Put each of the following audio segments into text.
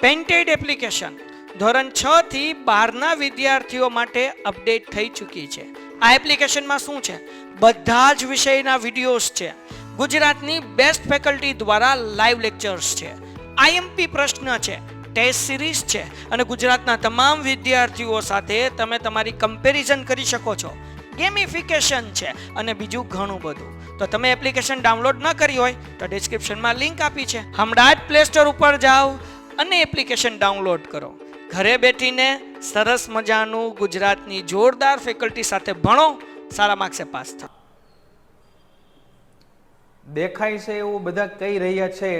Painted application ધોરણ 6 થી 12ના વિદ્યાર્થીઓ માટે અપડેટ થઈ ચૂકી છે. આ એપ્લિકેશનમાં શું છે? બધા જ વિષયના વિડીયોઝ છે. ગુજરાતની બેસ્ટ ફેકલ્ટી દ્વારા લાઈવ લેક્ચર્સ છે. આઈએમપી પ્રશ્ન છે, ટેસ્ટ સિરીઝ છે અને ગુજરાતના તમામ વિદ્યાર્થીઓ સાથે તમે તમારી કમ્પેરિઝન કરી શકો છો. ગેમિફિકેશન છે અને બીજું ઘણું બધું. તો તમે એપ્લિકેશન ડાઉનલોડ ન કરી હોય તો ડિસ્ક્રિપ્શનમાં લિંક આપી છે. હમણાં જ પ્લે સ્ટોર ઉપર જાઓ અને એપ્લિકેશન ડાઉનલોડ કરો. ઘરે બેઠીને સરસ મજાનું ગુજરાતની જોરદાર ફેકલ્ટી સાથે ભણો, સારા માર્ક્સે પાસ થાઓ. દેખાય છે એવું બધા કહી રહ્યા છે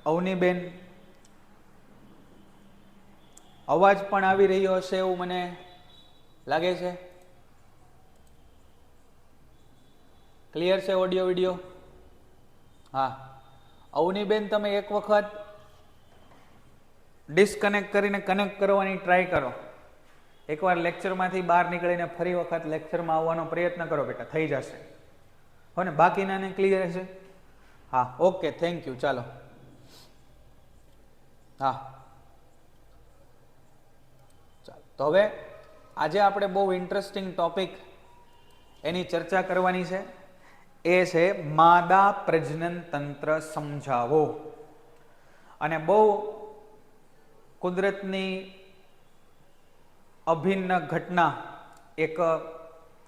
અવનીબેન, અવાજ પણ આવી રહ્યો હશે એવું મને લાગે છે. ક્લિયર છે ઓડિયો વિડિયો? હા, અવનીબેન તમે એક વખત ડિસ્કનેક્ટ કરીને કનેક્ટ કરવાની ટ્રાય કરો. એકવાર લેક્ચરમાંથી બહાર નીકળીને ફરી વખત લેક્ચરમાં આવવાનો પ્રયત્ન કરો બેટા, થઈ જશે. હો ને, બાકીનાને ક્લિયર હશે? હા, ઓકે, થેન્ક યુ. ચાલો, હા ચાલો. તો હવે આજે આપણે બહુ ઇન્ટરેસ્ટિંગ ટોપિક એની ચર્ચા કરવાની છે. એ છે માદા પ્રજનન તંત્ર સમજાવો. અને બહુ કુદરતની અભિન્ન ઘટના, એક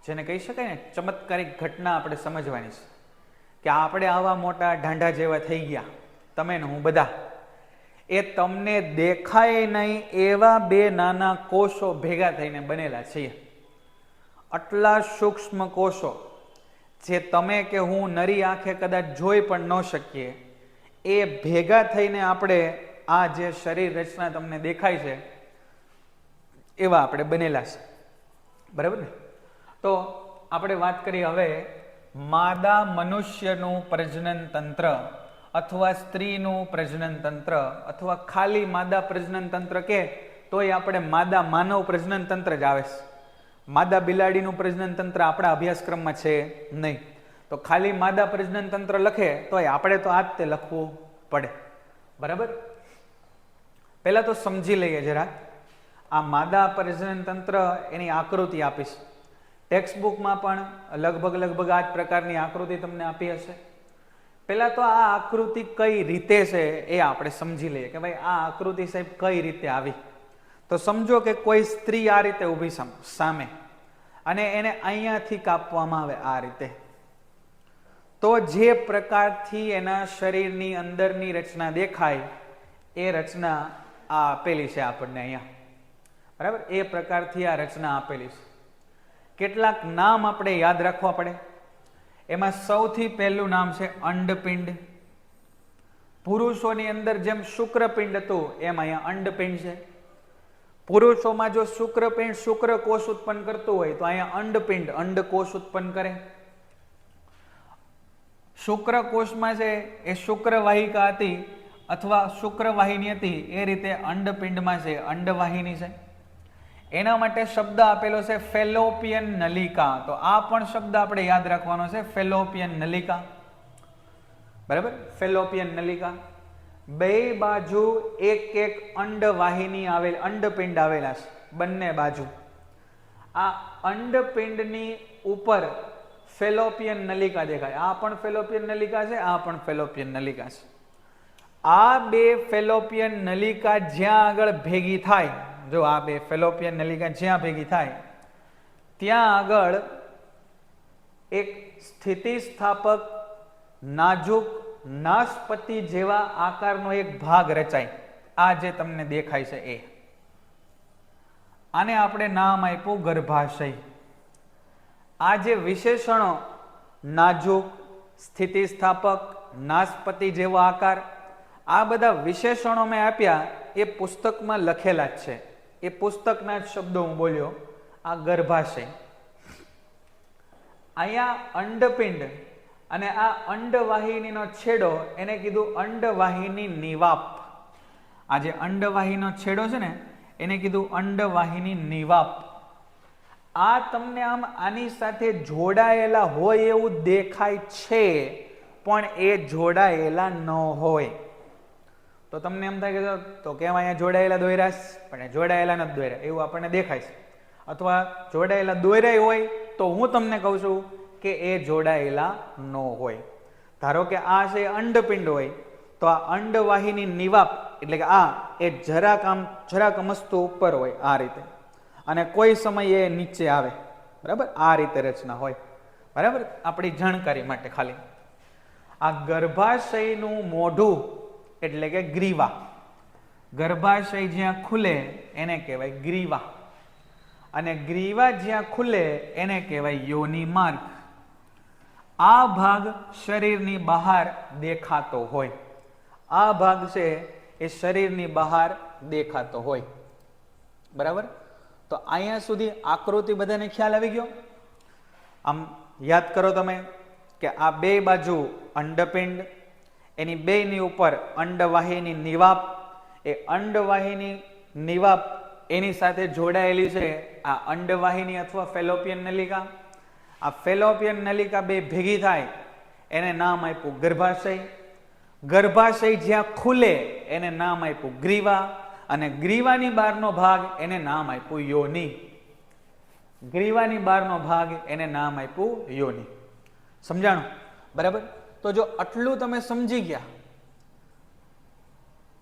જેને કહી શકાય ને ચમત્કારિક ઘટના આપણે સમજવાની છે કે આપણે આવા મોટા ઢાંઢા જેવા થઈ ગયા, તમે ને હું બધા, એ તમને દેખાય નહીં એવા બે નાના કોષો ભેગા થઈને બનેલા છીએ. આટલા સૂક્ષ્મ કોષો જે તમે કે હું નરી આંખે કદાચ જોઈ પણ ન શકીએ, એ ભેગા થઈને આપણે આ જે શરીર રચના તમને દેખાય છે એવા આપણે બનેલા છે. બરાબર ને? તો આપણે વાત કરીએ હવે માદા મનુષ્યનું પ્રજનન તંત્ર અથવા સ્ત્રીનું પ્રજનન તંત્ર, અથવા ખાલી માદા પ્રજનન તંત્ર કે તોય આપણે માદા માનવ પ્રજનન તંત્ર જ આવે છે. માદા બિલાડીનું પ્રજનન તંત્ર આપણા અભ્યાસક્રમમાં છે નહીં. તો ખાલી માદા પ્રજનન તંત્ર લખે તોય આપણે તો આ જ તે લખવું પડે. બરાબર? પહેલા તો સમજી લઈએ જરા આ માદા પ્રજનન તંત્ર, એની આકૃતિ આપીશ. ટેક્સ્ટબુકમાં પણ લગભગ આ જ પ્રકારની આકૃતિ તમને આપી હશે. પહેલા તો આ આકૃતિ કઈ રીતે છે એ આપણે સમજી લઈએ કે ભાઈ આ આકૃતિ સાહેબ કઈ રીતે આવી. તો સમજો કે કોઈ સ્ત્રી આ રીતે ઊભી સામે, અને એને અહીંયાથી કાપવામાં આવે આ રીતે, તો જે પ્રકારથી એના શરીરની અંદરની રચના દેખાય એ રચના આ આપેલી છે આપણને અહીંયા. બરાબર? એ પ્રકારથી આ રચના આપેલી છે. કેટલાક નામ આપણે યાદ રાખવા પડે. એમાં સૌથી પહેલું નામ છે અંડપિંડ. પુરુષોની અંદર જેમ શુક્રપિંડ હતું એમ અહીંયા અંડપિંડ છે. પુરુષોમાં જો શુક્રપિંડ શુક્રકોષ ઉત્પન્ન કરતું હોય તો અહીંયા અંડપિંડ અંડકોષ ઉત્પન્ન કરે. શુક્રકોષમાં છે એ શુક્રવાહિકા હતી અથવા શુક્રવાહિની હતી, એ રીતે અંડપિંડમાં છે અંડવાહિની છે. એના માટે શબ્દ આપેલો છે ફેલોપિયન નલિકા. તો આ પણ શબ્દ આપણે યાદ રાખવાનો છે, ફેલોપિયન નલિકા. બરાબર? ફેલોપિયન નલિકા. બે બાજુ એક એક અંડવાહિની આવેલ, અંડપિંડ આવેલા છે બંને બાજુ. આ અંડપિંડની ઉપર ફેલોપિયન નલિકા દેખાય. આ પણ ફેલોપિયન નલિકા છે, આ પણ ફેલોપિયન નલિકા છે. આ બે ફેલોપિયન નલિકા જ્યાં આગળ ભેગી થાય, જો આ બે ફેલોપિયન નલિકા જ્યાં ભેગી થાય ત્યાં આગળ એક સ્થિતિસ્થાપક નાજુક નાશપતિ જેવા આકારનો એક ભાગ રચાય. આ જે તમને દેખાય છે એ, આને આપણે નામ આપ્યું ગર્ભાશય. આ જે વિશેષણો નાજુક, સ્થિતિસ્થાપક, નાશપતિ જેવો આકાર, આ બધા વિશેષણો મેં આપ્યા એ પુસ્તકમાં લખેલા જ છે. એ પુસ્તકના જ શબ્દો હું બોલ્યો. આ ગર્ભાશય. અહીંયા અંડપિંડ અને આ અંડવાહિનીનો છેડો એને કીધું અંડવાહિની નિવાપ. આ જે અંડવાહિનીનો છેડો છે ને એને કીધું અંડવાહિની નિવાપ. આ તમને આમ આની સાથે જોડાયેલા હોય એવું દેખાય છે, પણ એ જોડાયેલા ન હોય. તો તમને એમ થાય કે તો કેમ અહીંયા જોડાયેલા દોર્યા છે, પણ એ જોડાયેલા નથી દોર્યા એવું આપણને દેખાય છે. અથવા જોડાયેલા દોર્યા હોય તો હું તમને કહું છું કે એ જોડાયેલા ન હોય. ધારો કે આ છે અંડપિંડ હોય તો આ અંડવાહીની નિવાપ એટલે કે આ એ જરાક અમસ્તુ ઉપર હોય આ રીતે, અને કોઈ સમયે નીચે આવે. બરાબર, આ રીતે રચના હોય. બરાબર, આપણી જાણકારી માટે ખાલી. આ ગર્ભાશયનું મોઢું એટલે કે ગ્રીવા, ગર્ભાશય જ્યાં ખુલે એને કહેવાય ગ્રીવા, અને ગ્રીવા જ્યાં ખુલે એને કહેવાય યોનિ માર્ગ. આ ભાગ શરીરની બહાર દેખાતો હોય, આ ભાગ છે એ શરીરની બહાર દેખાતો હોય. બરાબર, તો અહીંયા સુધી આકૃતિ બધાને ખ્યાલ આવી ગયો. આમ યાદ કરો તમે કે આ બે બાજુ અંડપિંડ, એની બેની ઉપર અંડવાહીની નિવાપ, એ અંડવાહીની નિવાપ એની સાથે જોડાયેલી છે આ અંડવાહિની અથવા ફેલોપિયન નલિકા. આ ફેલોપિયન નલિકા બે ભેગી થાય એને નામ આપ્યું ગર્ભાશય. ગર્ભાશય જ્યાં ખુલે એને નામ આપ્યું ગ્રીવા, અને ગ્રીવાની બહારનો ભાગ એને નામ આપ્યું યોનિ. ગ્રીવાની બહારનો ભાગ એને નામ આપ્યું યોનિ. સમજાણું? બરાબર. તો જો આટલું તમે સમજી ગયા,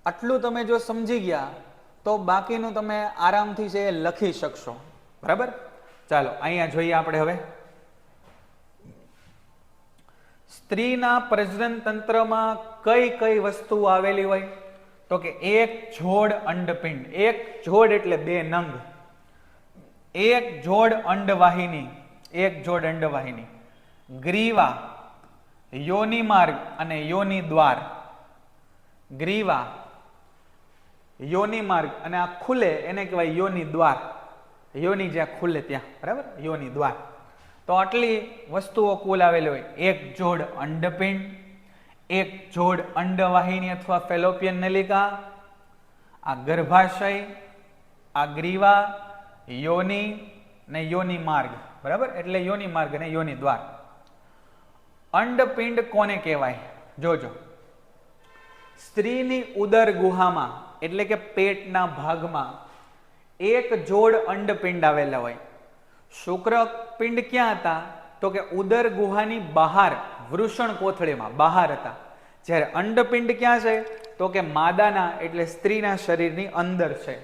આટલું તમે જો સમજી ગયા તો બાકીનું તમે આરામથી છે લખી શકશો. બરાબર, ચાલો અહીંયા જોઈએ આપણે હવે. સ્ત્રીના પ્રજનન તંત્રમાં કઈ કઈ વસ્તુ આવેલી હોય? તો કે એક જોડ અંડપિંડ, એક જોડ એટલે બે નંગ, એક જોડ અંડવાહિની, એક જોડ અંડવાહિની, ગ્રીવા, યોનિ માર્ગ અને યોનિ દ્વાર. ગ્રીવા, યોનિ માર્ગ અને આ ખુલે એને કહેવાય યોનિ દ્વાર. યોનિ જ્યાં ખુલે ત્યાં. બરાબર, યોનિ દ્વાર. તો આટલી વસ્તુઓ કુલ આવેલી હોય. એક જોડ અંડપિંડ, એક જોડ અંડવાહિની અથવા ફેલોપિયન નલિકા, આ ગર્ભાશય, આ ગ્રીવા, યોનિ ને યોનિ માર્ગ. બરાબર, એટલે યોનિ માર્ગ અને યોનિ દ્વાર. અંડપિંડ કોને કહેવાય? જોજો, સ્ત્રીની ઉદર ગુહામાં એટલે કે પેટના ભાગમાં એક જોડ અંડપિંડ આવેલા હોય. શુક્રપિંડ ક્યાં હતા? તો કે ઉદર ગુહાની બહાર, વૃષણ કોથળીમાં બહાર હતા. જ્યારે અંડપિંડ ક્યાં છે? તો કે માદાના એટલે સ્ત્રીના શરીરની અંદર છે,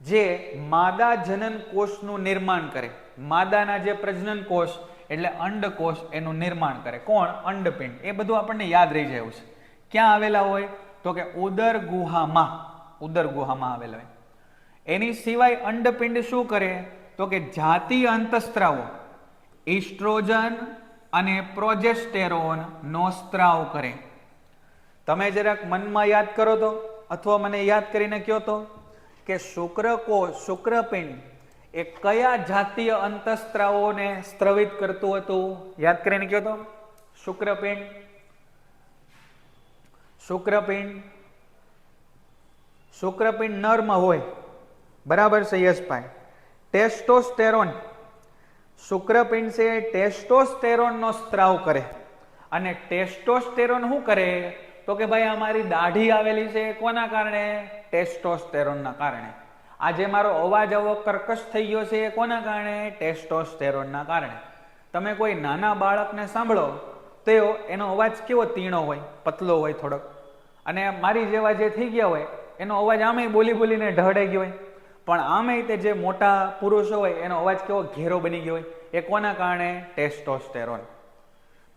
જે માદા જનન કોષનું નિર્માણ કરે. માદાના જે પ્રજનન કોષ એટલે અંડકોષ એનું નિર્માણ કરે. કોણ? અંડપિંડ. એ બધું આપણને યાદ રહી જાય એવું છે. ક્યાં આવેલા હોય? તો કે ઉદર ગુહામાં, ઉદર ગુહામાં આવેલા હોય. એની સિવાય અંડપિંડ શું કરે? તો કે જાતીય અંતઃસ્ત્રાવો ઇસ્ટ્રોજન અને પ્રોજેસ્ટેરોન નો સ્ત્રાવ કરે. તમે જરાક મનમાં યાદ કરો તો, અથવા મને યાદ કરીને કહો તો કે શુક્રકોષ, શુક્રપિંડ એ કયા જાતીય અંતઃસ્ત્રાવોને સ્ત્રવિત કરતું હતું? યાદ કરીને કહો તો. શુક્રપિંડ, શુક્રપિંડ, શુક્રપિંડ નરમાં હોય. બરાબર છે યશભાઈ. ટેસ્ટોસ્ટેરોન, શુક્રપિંડ છે ટેસ્ટોસ્ટેરોન નો સ્ત્રાવ કરે. અને ટેસ્ટોસ્ટેરોન શું કરે? તો કે ભાઈ અમારી દાઢી આવેલી છે કોના કારણે? ટેસ્ટોસ્ટેરોનના કારણે. આજે મારો અવાજ આવો કર્કશ થઈ ગયો છે એ કોના કારણે? ટેસ્ટોસ્ટેરોનના કારણે. તમે કોઈ નાના બાળકને સાંભળો તો એનો અવાજ કેવો તીણો હોય, પતલો હોય થોડોક, અને મારી જેવા જે થઈ ગયા હોય એનો અવાજ આમે બોલી બોલીને ઢળાઈ ગયો હોય. પણ આમે તે જે મોટા પુરુષો હોય એનો અવાજ કેવો ઘેરો બની ગયો હોય. એ કોના કારણે? ટેસ્ટોસ્ટેરોન.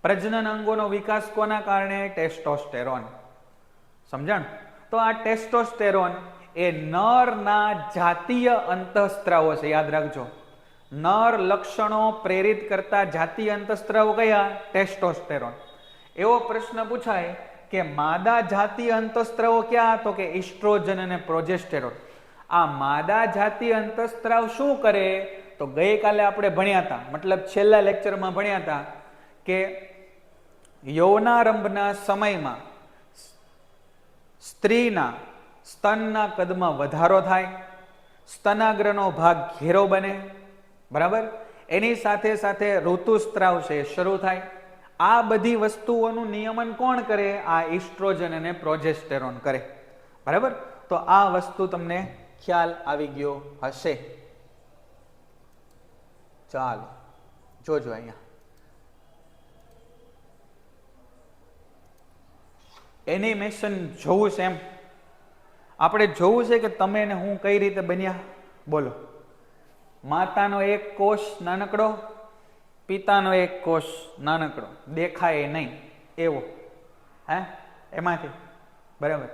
પ્રજનન અંગોનો વિકાસ કોના કારણે? ટેસ્ટોસ્ટેરોન. સમજણ? તો આ ટેસ્ટોસ્ટેરોન એ નરના જાતીય અંતઃસ્ત્રાવો છે. યાદ રાખજો, નર લક્ષણો પ્રેરિત કરતા જાતીય અંતઃસ્ત્રાવો કયા? ટેસ્ટોસ્ટેરોન. એવો પ્રશ્ન પૂછાય કે માદા જાતીય અંતઃસ્ત્રાવો ક્યાં? તો કે ઇસ્ટ્રોજન અને પ્રોજેસ્ટેરોન. આ માદા જાતીય અંતઃસ્ત્રાવ શું કરે? તો ગઈકાલે આપણે ભણ્યા હતા, મતલબ છેલ્લા લેક્ચરમાં ભણ્યા હતા કે યૌનારંભના સમયમાં સ્ત્રીના સ્તનના કદમાં વધારો થાય, સ્તનાગ્રનો ભાગ ઘેરો બને. બરાબર, એની સાથે સાથે ઋતુસ્ત્રાવ છે શરૂ થાય. આ બધી વસ્તુઓનું નિયમન કોણ કરે? આ ઇસ્ટ્રોજન અને પ્રોજેસ્ટેરોન કરે. બરાબર? તો આ વસ્તુ તમને ખ્યાલ આવી ગયો હશે. ચાલો જોજો અહીંયા એનિમેશન જોવું છે એમ આપણે જોવું છે કે તમે ને હું કઈ રીતે બન્યા. બોલો. માતાનો એક કોષ નાનકડો, પિતાનો એક કોષ નાનકડો, દેખાય નહીં એવો. હે એમાંથી બરાબર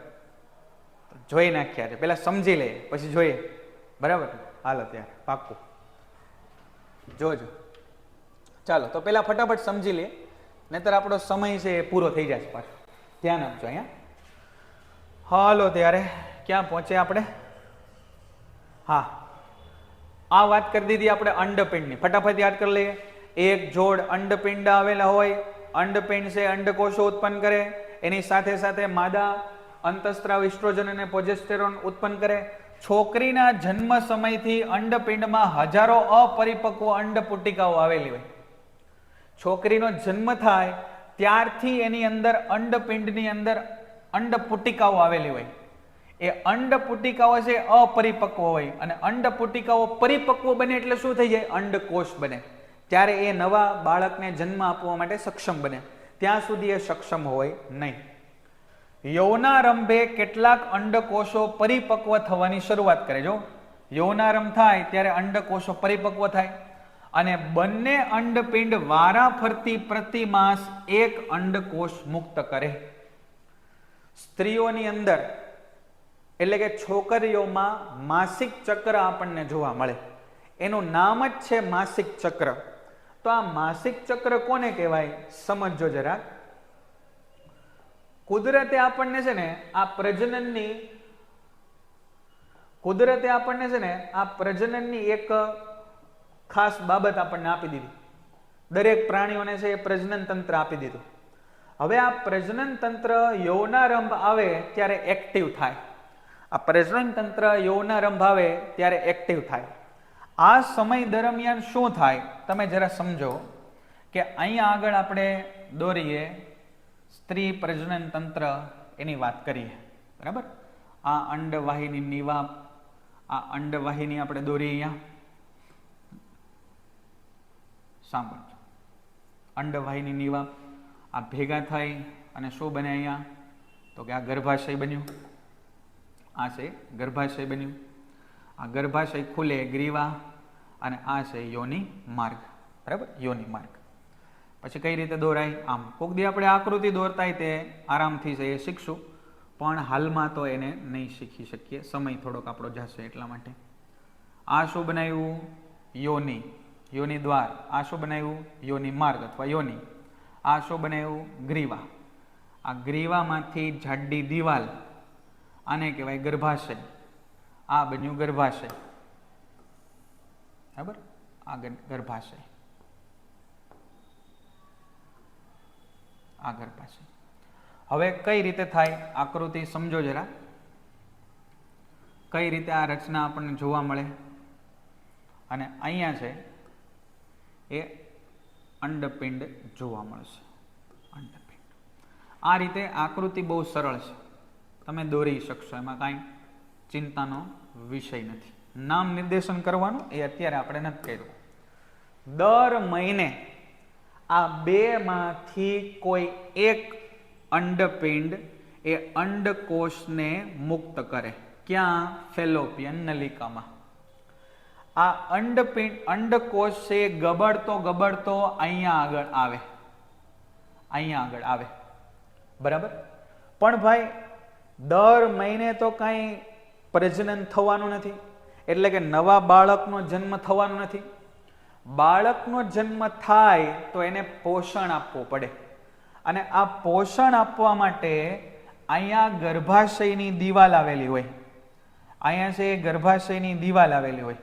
જોઈ નાખ્યા છે. પેલા સમજી લઈએ પછી જોઈએ. બરાબર? હાલો ત્યારે પાક્કું જોજો. ચાલો તો પેલા ફટાફટ સમજી લઈએ, નહીતર આપણો સમય છે એ પૂરો થઈ જશે પાછો. ધ્યાન આપજો અહીંયા. હાલો ત્યારે ક્યાં પહોંચ્યા આપણે? હા, આ વાત કરી દીધી આપણે અંડપિંડની. ફટાફટ યાદ કરી લઈએ. એક જોડ અંડપિંડ આવેલા હોય. અંડપિંડ છે અંડકોષો ઉત્પન્ન કરે, એની સાથે સાથે માદા અંતઃસ્ત્રાવ ઇસ્ટ્રોજન અને પ્રોજેસ્ટેરોન ઉત્પન્ન કરે. છોકરીના જન્મ સમયથી અંડપિંડમાં હજારો અપરિપક્વ અંડપુટિકાઓ આવેલી હોય. છોકરીનો જન્મ થાય ત્યારથી એની અંદર અંડપિંડની અંદર અંડપુટિકાઓ આવેલી હોય. એ અંડપુટિકાઓ છે અપરિપક્વ હોય, અને અંડપુટિકાઓ પરિપક્વ બને એટલે શું થઈ જાય? અંડકોષ બને. ત્યારે એ નવા બાળકને જન્મ આપવા માટે સક્ષમ બને. ત્યાં સુધી એ સક્ષમ હોય નહીં. યૌનારંભે કેટલાક અંડકોષો પરિપક્વ થવાની શરૂઆત કરે. જો યૌનારંભ થાય ત્યારે અંડકોષો પરિપક્વ થાય, અને બંને અંડપિંડ વારાફરતી પ્રતિ માસ એક અંડકોષ મુક્ત કરે. સ્ત્રીઓની અંદર એટલે કે છોકરીઓમાં માસિક ચક્ર આપણને જોવા મળે. એનું નામ જ છે માસિક ચક્ર. તો આ માસિક ચક્ર કોને કહેવાય? સમજો જરા. કુદરતે આપણને છે ને આ પ્રજનનની એક ખાસ બાબત આપણને આપી દીધી. દરેક પ્રાણીઓને છે એ પ્રજનન તંત્ર આપી દીધું. હવે આ પ્રજનન તંત્ર યૌનારંભ આવે ત્યારે એક્ટિવ થાય. આ પ્રજનન તંત્ર યૌનારંભ આવે ત્યારે એક્ટિવ થાય. આ સમય દરમિયાન શું થાય તમે જરા સમજો કે અહીંયા આગળ આપણે દોરીએ સ્ત્રી પ્રજનન તંત્ર એની વાત કરીએ. બરાબર? આ અંડવાહિની નિવાપ, આ અંડવાહિની આપણે દોરીએ અહીંયા. સાંભળજો. અંડવાહિની નિવાપ આ ભેગા થઈ અને શું બને અહીંયા? તો કે આ ગર્ભાશય બન્યું. આ છે ગર્ભાશય બન્યું. આ ગર્ભાશય ખુલે ગ્રીવા, અને આ છે યોનિ માર્ગ. બરાબર? યોનિ માર્ગ. પછી કઈ રીતે દોરાય? આમ કોક દી આપણે આકૃતિ દોરતાય તે આરામથી છે એ શીખશું, પણ હાલમાં તો એને નહીં શીખી શકીએ, સમય થોડોક આપણો જશે એટલા માટે. આ શું બનાવ્યું? યોનિ, યોનિ દ્વાર. આ શું બનાવ્યું? યોનિ માર્ગ અથવા યોનિ. આ શું બનાવ્યું? ગ્રીવા. આ ગ્રીવામાંથી જાડી દિવાલ, આને કહેવાય ગર્ભાશય. આ બન્યું ગર્ભાશય. બરાબર? આ ગર્ભાશય, આ ગર્ભાશય. હવે કઈ રીતે થાય? આકૃતિ સમજો જરા. કઈ રીતે આ રચના આપણને જોવા મળે? અને અહીંયા છે એ અંડપિંડ જોવા મળશે. અંડપિંડ. આ રીતે આકૃતિ બહુ સરળ છે, તમે દોરી શકશો, એમાં કાંઈ ચિંતાનો વિષય નથી. નામ નિર્દેશન કરવાનું એ અત્યારે આપણે નથી કર્યું. દર મહિને આ બે માંથી કોઈ એક અંડપિંડ એ અંડકોષને મુક્ત કરે. ક્યાં? ફેલોપિયન નલિકામાં. આ અંડપિંડ અંડકોષ છે ગબડતો અહીંયા આગળ આવે. અહીંયા આગળ આવે. બરાબર? પણ ભાઈ દર મહિને તો કાંઈ પ્રજનન થવાનું નથી, એટલે કે નવા બાળકનો જન્મ થવાનો નથી. બાળકનો જન્મ થાય તો એને પોષણ આપવું પડે, અને આ પોષણ આપવા માટે અહીંયા ગર્ભાશયની દિવાલ આવેલી હોય. અહીંયા છે ગર્ભાશયની દિવાલ આવેલી હોય.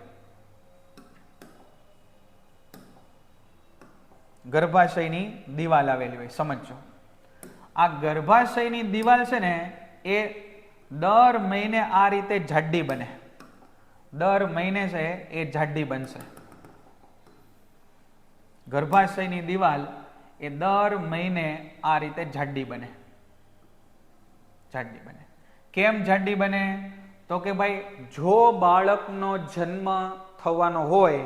ગર્ભાશયની દિવાલ આવેલી હોય. સમજો. આ ગર્ભાશયની દિવાલ છે ને એ દર મહિને આ રીતે જાડી બને. દર મહિને છે એ જાડી બનશે. ગર્ભાશયની દિવાલ એ દર મહિને આ રીતે જાડી બને. કેમ જાડી બને? તો કે ભાઈ જો બાળકનો જન્મ થવાનો હોય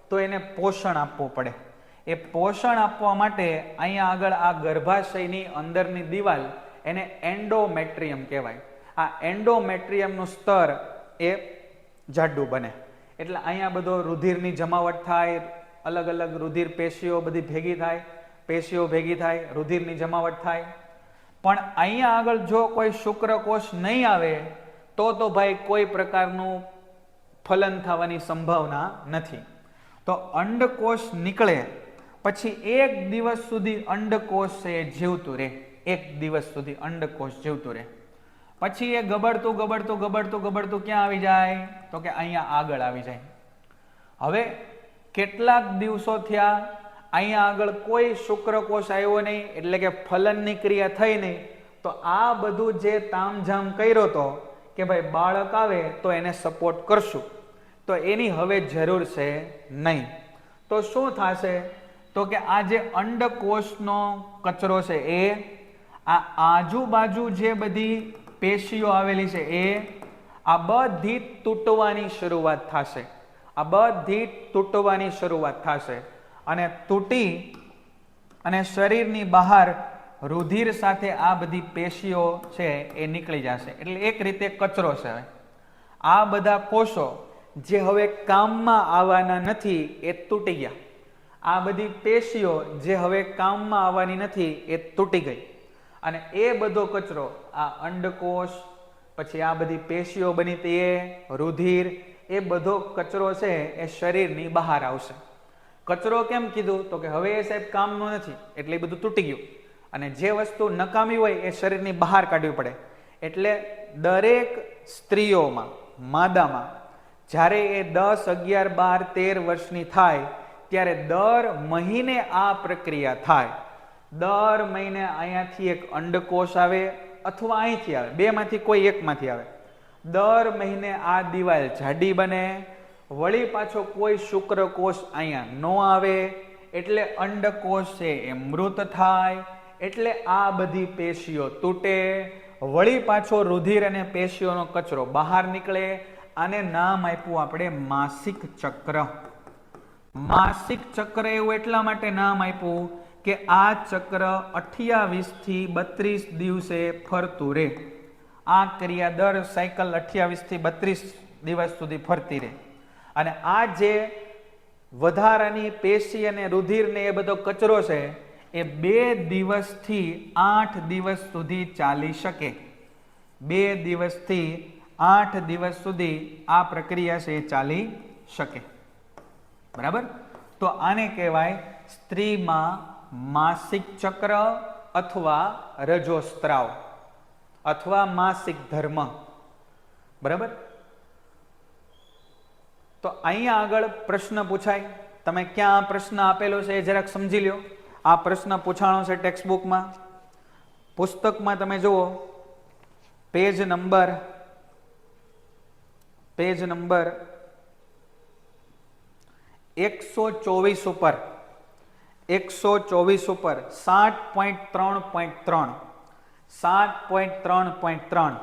તો એને પોષણ આપવું પડે. એ પોષણ આપવા માટે અહીંયા આગળ આ ગર્ભાશયની અંદરની દિવાલ એને એન્ડોમેટ્રિયમ કહેવાય. આ એન્ડોમેટ્રિયમનું સ્તર એ જાડું બને. એટલે અહીંયા બધો રુધિરની જમાવટ થાય, અલગ અલગ રુધિર પેશીઓ બધી ભેગી થાય, પેશીઓ ભેગી થાય, રુધિરની જમાવટ થાય. પણ અહીંયા આગળ જો કોઈ શુક્રકોષ નહીં આવે તો ભાઈ કોઈ પ્રકારનું ફલન થવાની સંભાવના નથી. તો અંડકોષ નીકળે પછી 1 દિવસ સુધી અંડકોષ છે એ જીવતું રહે. 1 દિવસ સુધી અંડકોષ જીવતું રહે. પછી એ ગબડતું ક્યાં આવી જાય? તો કે અહીંયા આગળ આવી જાય. હવે કેટલાક દિવસો થયા, અહીંયા આગળ કોઈ શુક્રકોષ આવ્યો નહીં, એટલે કે ફલનની ક્રિયા થઈ નહીં. તો આ બધું જે તામઝામ કર્યો તો કે ભાઈ બાળક આવે તો એને સપોર્ટ કરશું, તો એની હવે જરૂર છે નહીં. તો શું થશે? તો કે આ જે અંડકોષનો કચરો છે એ આ આજુબાજુ જે બધી પેશીઓ આવેલી છે એ આ બધી તૂટવાની શરૂઆત થશે. અને તૂટી અને શરીરની બહાર રુધિર સાથે આ બધી પેશીઓ છે એ નીકળી જશે. એટલે એક રીતે કચરો છે. આ બધા કોષો જે હવે કામમાં આવવાના નથી એ તૂટી ગયા. આ બધી પેશીઓ જે હવે કામમાં આવવાની નથી એ તૂટી ગઈ. અને એ બધો કચરો આ અંડકોષ, પછી આ બધી પેશીઓ બની તે રુધિર, એ બધો કચરો છે એ શરીરની બહાર આવશે. કચરો કેમ કીધું? તો કે હવે એ સાહેબ કામનો નથી એટલે એ બધું તૂટી ગયું. અને જે વસ્તુ નકામી હોય એ શરીરની બહાર કાઢવી પડે. એટલે દરેક સ્ત્રીઓમાં, માદામાં જ્યારે એ 10, 11, 12, 13 વર્ષની થાય ત્યારે દર મહિને આ પ્રક્રિયા થાય. દર મહિને અહીંયાથી એક અંડકોષ આવે અથવા અહીંથી આવે, બેમાંથી કોઈ એકમાંથી આવે. દર મહિને આ દિવાલ જાડી બને, વળી પાછો કોઈ શુક્રકોષ અહીંયા ન આવે એટલે અંડકોષ છે એ મૃત થાય. એટલે આ બધી પેશીઓ તૂટે, વળી પાછો રુધિર અને પેશીઓનો કચરો બહાર નીકળે. આને નામ આપ્યું આપણે માસિક ચક્ર. માસિક ચક્ર એવું એટલા માટે નામ આપ્યું કે આ ચક્ર 28 થી 32 દિવસે ફરતું રહે. આ ક્રિયા દર સાયકલ 28 થી 32 દિવસ સુધી ફરતી રહે. અને આ જે વધારાની પેશી અને રુધિર ને એ બધો કચરો છે એ 2 દિવસથી 8 દિવસ સુધી ચાલી શકે. 2 દિવસથી 8 દિવસ સુધી આ પ્રક્રિયા છે એ ચાલી શકે. બરાબર? તો આને કહેવાય સ્ત્રીમાં માસિક ચક્ર અથવા રજોસ્ત્રાવ અથવા માસિક ધર્મ. બરાબર? તો અહીંયા આગળ પ્રશ્ન પૂછાય. તમે ક્યાં પ્રશ્ન આપેલો છે એ જરાક સમજી લ્યો. આ પ્રશ્ન પૂછાણો છે ટેક્સ્ટબુકમાં. પુસ્તકમાં તમે જુઓ પેજ નંબર 124 ઉપર 124 ઉપર 7.3.3 7.3.3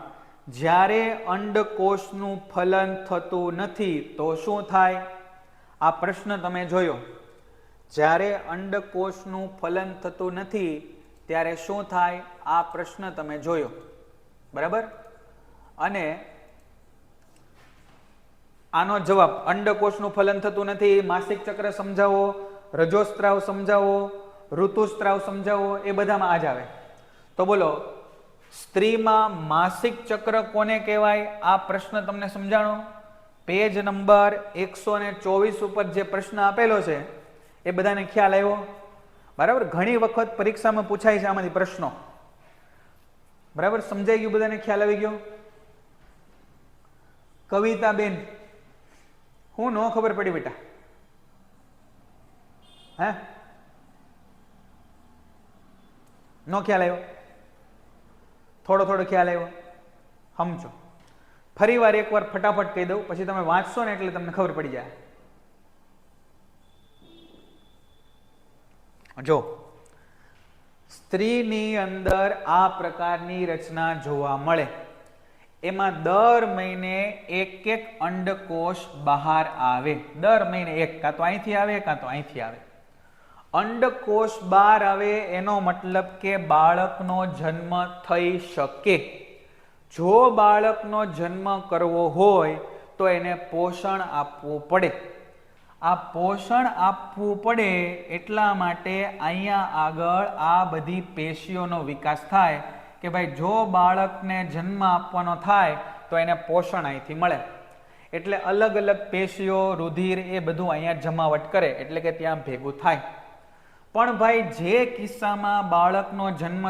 જ્યારે અંડકોષનું ફલન થતું નથી તો શું થાય? આ પ્રશ્ન તમે જોયો. જ્યારે અંડકોષનું ફલન થતું નથી ત્યારે શું થાય? આ પ્રશ્ન તમે જોયો. બરાબર? અને આનો જવાબ અંડકોષનું ફલન થતું નથી, માસિક ચક્ર સમજાવો, રજોસ્ત્રાવ સમજાવો, ઋતુસ્ત્રાવ સમજાવો, એ બધામાં આ જ આવે. તો બોલો સ્ત્રીમાં માસિક ચક્ર કોને કહેવાય? આ પ્રશ્ન તમને સમજાણો. પેજ નંબર 124 ઉપર જે પ્રશ્ન આપેલો છે એ બધાને ખ્યાલ આવ્યો? બરાબર? ઘણી વખત પરીક્ષામાં પૂછાય છે આમાંથી પ્રશ્નો. બરાબર? સમજાઈ ગયું? બધાને ખ્યાલ આવી ગયો? કવિતાબેન, હું નો ખબર પડી બેટા? હે? નો ખ્યાલ આવ્યો? થોડો ખ્યાલ આવ્યો? સમજો. ફરી વાર એકવાર ફટાફટ કહી દઉં, પછી તમે વાંચશો ને એટલે તમને ખબર પડી જાય. જો સ્ત્રીની અંદર આ પ્રકારની રચના જોવા મળે. એમાં દર મહિને એક એક અંડકોષ બહાર આવે. દર મહિને એક, કાં તો અહીંથી આવે કાં તો અહીંથી આવે. અંડકોષ બહાર આવે એનો મતલબ કે બાળકનો જન્મ થઈ શકે. જો બાળકનો જન્મ કરવો હોય તો એને પોષણ આપવું પડે. આ પોષણ આપવું પડે એટલા માટે અહીંયા આગળ આ બધી પેશીઓનો વિકાસ થાય કે ભાઈ જો બાળકને જન્મ આપવાનો થાય તો એને પોષણ અહીંથી મળે. એટલે અલગ અલગ પેશીઓ, રુધિર એ બધું અહીંયા જમાવટ કરે એટલે કે ત્યાં ભેગું થાય. પણ ભાઈ જે કિસ્સામાં બાળકનો જન્મ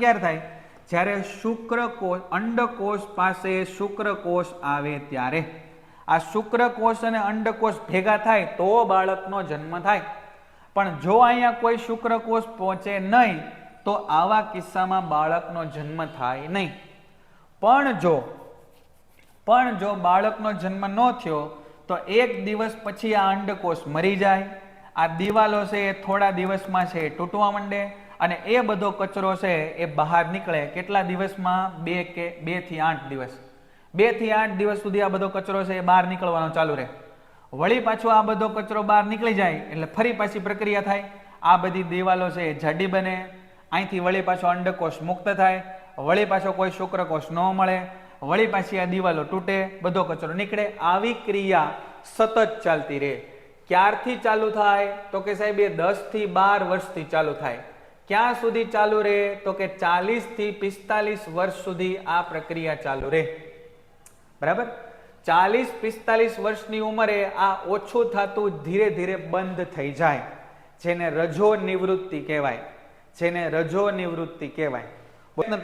ક્યારે થાય? જ્યારે શુક્રકોષ, અંડકોષ પાસે શુક્રકોષ આવે ત્યારે. આ શુક્રકોષ અને અંડકોષ ભેગા થાય તો બાળકનો જન્મ થાય. પણ જો અહીંયા કોઈ શુક્રકોષ પહોંચે નહીં તો આવા કિસ્સામાં બાળકનો જન્મ થાય નહીં. પણ જો બાળકનો જન્મ ન થયો તો એક દિવસ પછી આ અંડકોષ મરી જાય. આ દિવાલો છે એ થોડા દિવસમાં છે એ તૂટવા માંડે અને એ બધો કચરો છે એ બહાર નીકળે. કેટલા દિવસમાં? 2 થી 8 દિવસ. 2 થી 8 દિવસ સુધી આ બધો કચરો છે એ બહાર નીકળવાનો ચાલુ રહે. વળી પાછો આ બધો કચરો બહાર નીકળી જાય એટલે ફરી પાછી પ્રક્રિયા થાય. આ બધી દિવાલો છે એ જાડી બને. અહીંથી વળી પાછો અંડકોષ મુક્ત થાય. વળી પાછો કોઈ શુક્રકોષ ન મળે. વળી પાછી આ દિવાલો તૂટે, બધો કચરો નીકળે. આવી ક્રિયા સતત ચાલતી રહે. ક્યારથી ચાલુ થાય? તો કે સાહેબ એ 10 થી 12 વર્ષથી ચાલુ થાય. ક્યાં સુધી ચાલુ રહે? તો કે 40 થી 45 વર્ષ સુધી આ પ્રક્રિયા ચાલુ રહે. બરાબર? 40-45 વર્ષની ઉંમરે આ ઓછું થતું ધીરે ધીરે બંધ થઈ જાય, જેને રજો નિવૃત્તિ કહેવાય.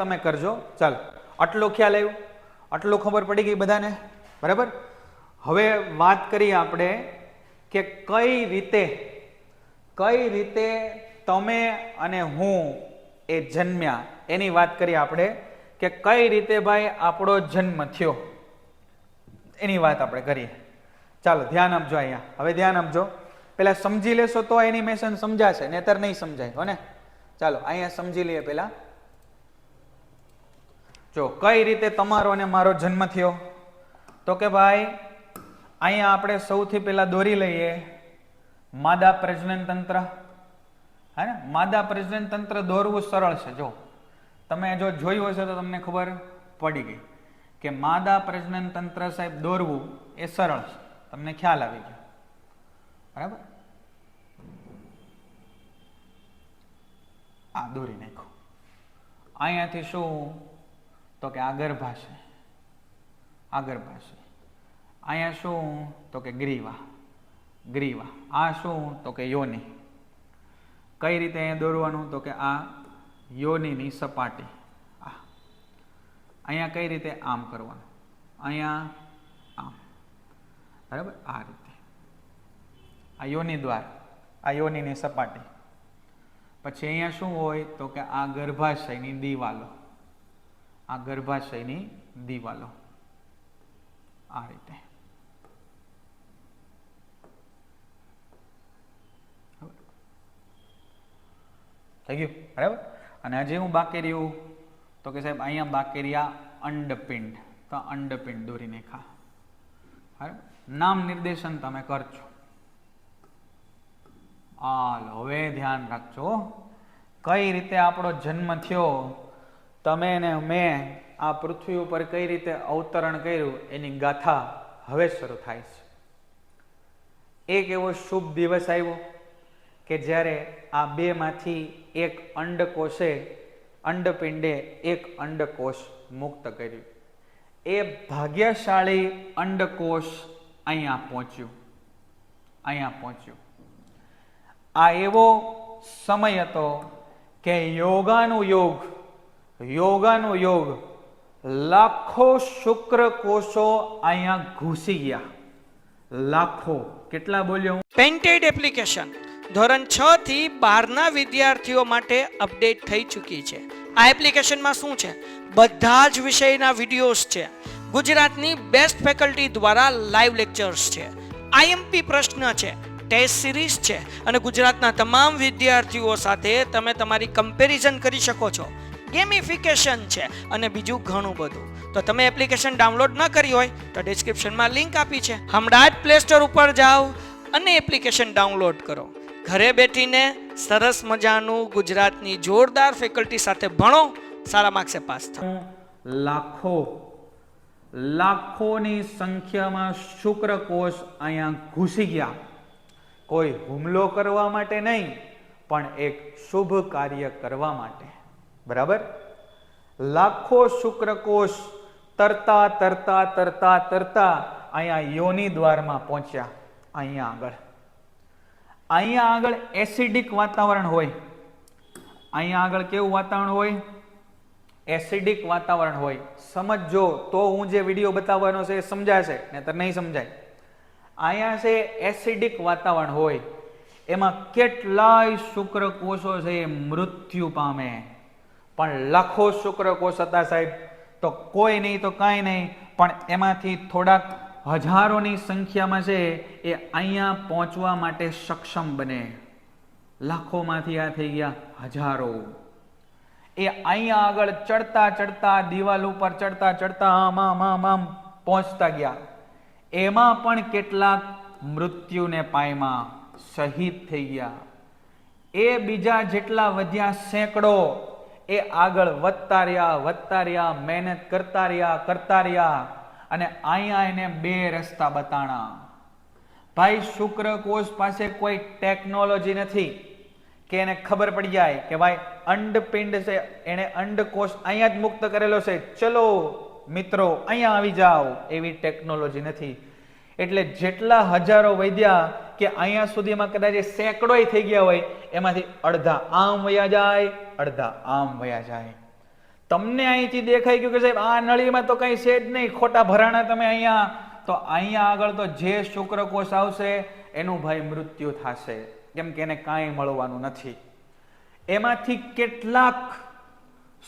તમે કરજો. ચાલો, આટલો ખ્યાલ આવ્યો? આટલું ખબર પડી ગઈ બધાને? બરાબર? હવે વાત કરીએ આપણે કે કઈ રીતે તમે અને હું એ જન્મ્યા એની વાત કરીએ આપણે કે કઈ રીતે ભાઈ આપણો જન્મ થયો એની વાત આપણે કરીએ. ચાલો ધ્યાન આપજો. અહીંયા હવે ધ્યાન આપજો. પેલા સમજી લેશો તો એનિમેશન સમજાશે, નહીતર નહીં સમજાય. હો ને? ચાલો અહીંયા સમજી લઈએ. પેલા જો કઈ રીતે તમારો અને મારો જન્મ થયો. તો કે ભાઈ અહીંયા આપણે સૌથી પહેલા દોરી લઈએ માદા પ્રજનન તંત્ર. હે ને? માદા પ્રજનન તંત્ર દોરવું સરળ છે. જો તમે જોયું હશે તો તમને ખબર પડી ગઈ કે માદા પ્રજનન તંત્ર સાહેબ દોરવું એ સરળ છે. તમને ખ્યાલ આવી ગયો. બરાબર? આ દોરી નાખો. અહીંયાથી શું? તો કે આ ગર્ભાશય. અહીંયા શું? તો કે ગ્રીવા. આ શું? તો કે યોનિ. કઈ રીતે અહીંયા દોરવાનું? તો કે આ યોનિની સપાટી. અહીંયા કઈ રીતે? આમ કરવાનું. અહીંયા આમ. બરાબર? આ રીતે. આ યોનિ દ્વાર, આ યોનિની સપાટી. પછી અહીંયા શું હોય? તો કે આ ગર્ભાશયની દિવાલો. આ રીતે. થઈ ગયું? બરાબર? અને હજી હું બાકી રહ્યું તો કે સાહેબ અહીંયા બાકી રહ્યા અંડપિંડ. તો અંડપિંડ દોરી નાખા. બરાબર? નામ નિર્દેશન તમે કરજો. હાલો હવે ધ્યાન રાખજો. કઈ રીતે આપણો જન્મ થયો, તમે ને મેં આ પૃથ્વી ઉપર કઈ રીતે અવતરણ કર્યું એની ગાથા હવે શરૂ થાય છે. એક એવો શુભ દિવસ આવ્યો કે જ્યારે આ બેમાંથી એક અંડપિંડે એક અંડકોષ મુક્ત કર્યું. એ ભાગ્યશાળી અંડકોષ અહીંયા પહોંચ્યું. આ એવો સમય હતો કે યોગાનું યોગ લાખો શુક્રકોષો અહીંયા ઘૂસી ગયા. લાખો. કેટલા બોલ્યો? પેન્ટેડ એપ્લિકેશન ધોરણ 6 થી 12 વિદ્યાર્થીઓ માટે અપડેટ થઈ ચૂકી છે. આ એપ્લિકેશનમાં શું છે? બધા જ વિષયના વિડીયોઝ છે. ગુજરાતની બેસ્ટ ફેકલ્ટી દ્વારા લાઈવ લેક્ચર્સ છે. IMP પ્રશ્ન છે. ટેસ્ટ સિરીઝ છે અને ગુજરાતના તમામ વિદ્યાર્થીઓ સાથે તમે તમારી કમ્પેરિઝન કરી શકો છો. ગેમિફિકેશન છે અને બીજું ઘણું બધું. તો તમે એપ્લિકેશન ડાઉનલોડ ન કરી હોય તો ડિસ્ક્રિપ્શનમાં લિંક આપી છે, હમણાં જ પ્લે સ્ટોર ઉપર જાઓ અને એપ્લિકેશન ડાઉનલોડ કરો. ઘરે બેઠીને સરસ મજાનું ગુજરાતની જોરદાર ફેકલ્ટી સાથે ભણો, સારા માર્ક્સે પાસ થાઓ. લાખોની સંખ્યામાં શુક્રકોષ અહીંયા ઘૂસી ગયા. કોઈ હુમલો કરવા માટે નહીં, પણ એક શુભ કાર્ય કરવા માટે. બરાબર? લાખો શુક્રકોષ તરતા તરતા તરતા તરતા અહીંયા યોનિ દ્વારમાં પહોંચ્યા. અહીંયા આગળ એસિડિક વાતાવરણ હોય. અહીંયા આગળ કેવું વાતાવરણ હોય? એસિડિક વાતાવરણ હોય. સમજો તો હું જે વિડીયો બતાવવાનો છે એ સમજાશે, નહીંતર નહીં સમજાય. અહીંયા છે એસિડિક વાતાવરણ હોય, એમાં કેટલાય શુક્રકોષો છે એ મૃત્યુ પામે. પણ લાખો શુક્રકોષ હતા સાહેબ, તો કોઈ નહીં તો કાંઈ નહીં, પણ એમાંથી થોડાક હજારોની સંખ્યામાં છે એ અહીંયા પહોંચવા માટે સક્ષમ બને. લાખોમાંથી આ થઈ ગયા હજારો. એ અહીંયા આગળ ચડતા ચડતા દિવાલ ઉપર ચડતા ચડતા આમ પહોંચતા ગયા. એમાં પણ કેટલાક મૃત્યુને પામ્યા, શહીદ થઈ ગયા. એ બીજા જેટલા વધ્યા સેંકડો, એ આગળ વધતા રહ્યા, મહેનત કરતા રહ્યા અને અહીંયા એને બે રસ્તા બતાણા. ભાઈ, શુક્રકોષ પાસે કોઈ ટેકનોલોજી નથી કે એને ખબર પડી જાય કે ભાઈ અંડપિંડ છે, એને અંડકોષ અહીંયા જ મુક્ત કરેલો છે, ચલો મિત્રો અહીંયા આવી જાઓ. એવી ટેકનોલોજી નથી. એટલે જેટલા હજારો વૈદ્યા કે અહીંયા સુધીમાં કદાચ સેંકડોય થઈ ગયા હોય, એમાંથી અડધા આમ વયા જાય, અડધા આમ વયા જાય. તમને અહીંથી દેખાઈ ગયું કે સાહેબ આ નળીમાં તો કઈ છે જ નહીં, ખોટા ભરાણા તમે અહીંયા, તો અહીંયા આગળ તો જે શુક્રકોષ આવશે એનું ભાઈ મૃત્યુ થશે, કેમ કે એને કાંઈ મળવાનું નથી. એમાંથી કેટલાક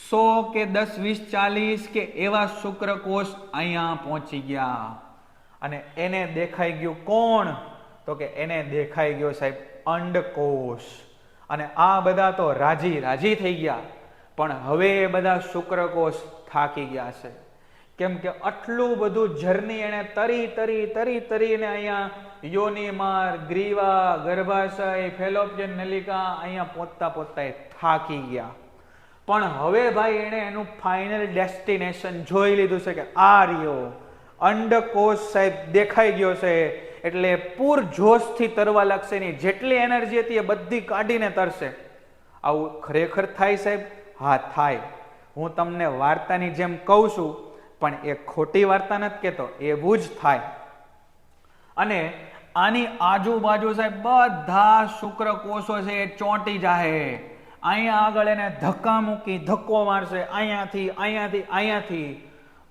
100 કે 10, 20, 40 કે એવા શુક્રકોષ અહીંયા પહોંચી ગયા. અને એને દેખાઈ ગયું કોણ? તો કે એને દેખાઈ ગયો સાહેબ અંડકોષ. અને આ બધા તો રાજી થઈ ગયા. પણ હવે એ બધા શુક્રકોષ થાકી ગયા છે, કેમ કે આટલું બધું જર્ની એને તરીને અહીંયા યોનિમાર, ગ્રીવા, ગર્ભાશય, ફેલોપિયન નલિકા અહીંયા પહોંચતા એ થાકી ગયા. પણ હવે ભાઈ એને એનું ફાઇનલ ડેસ્ટિનેશન જોઈ લીધું છે કે આ રહ્યો અંડકોષ સાહેબ દેખાઈ ગયો છે. એટલે પૂર જોશથી તરવા લાગશે નહીં, જેટલી એનર્જી હતી એ બધી કાઢીને તરશે. આવું ખરેખર થાય સાહેબ? હા થાય. હું તમને વાર્તાની જેમ કહું છું, પણ એ ખોટી વાર્તા નથી કહેતો, એવું જ થાય. અને આની આજુબાજુ સાહેબ બધા શુક્રકોષો છે એ ચોંટી જાહે. અહીંયા આગળ એને ધક્કો મારશે, અહીંયાથી.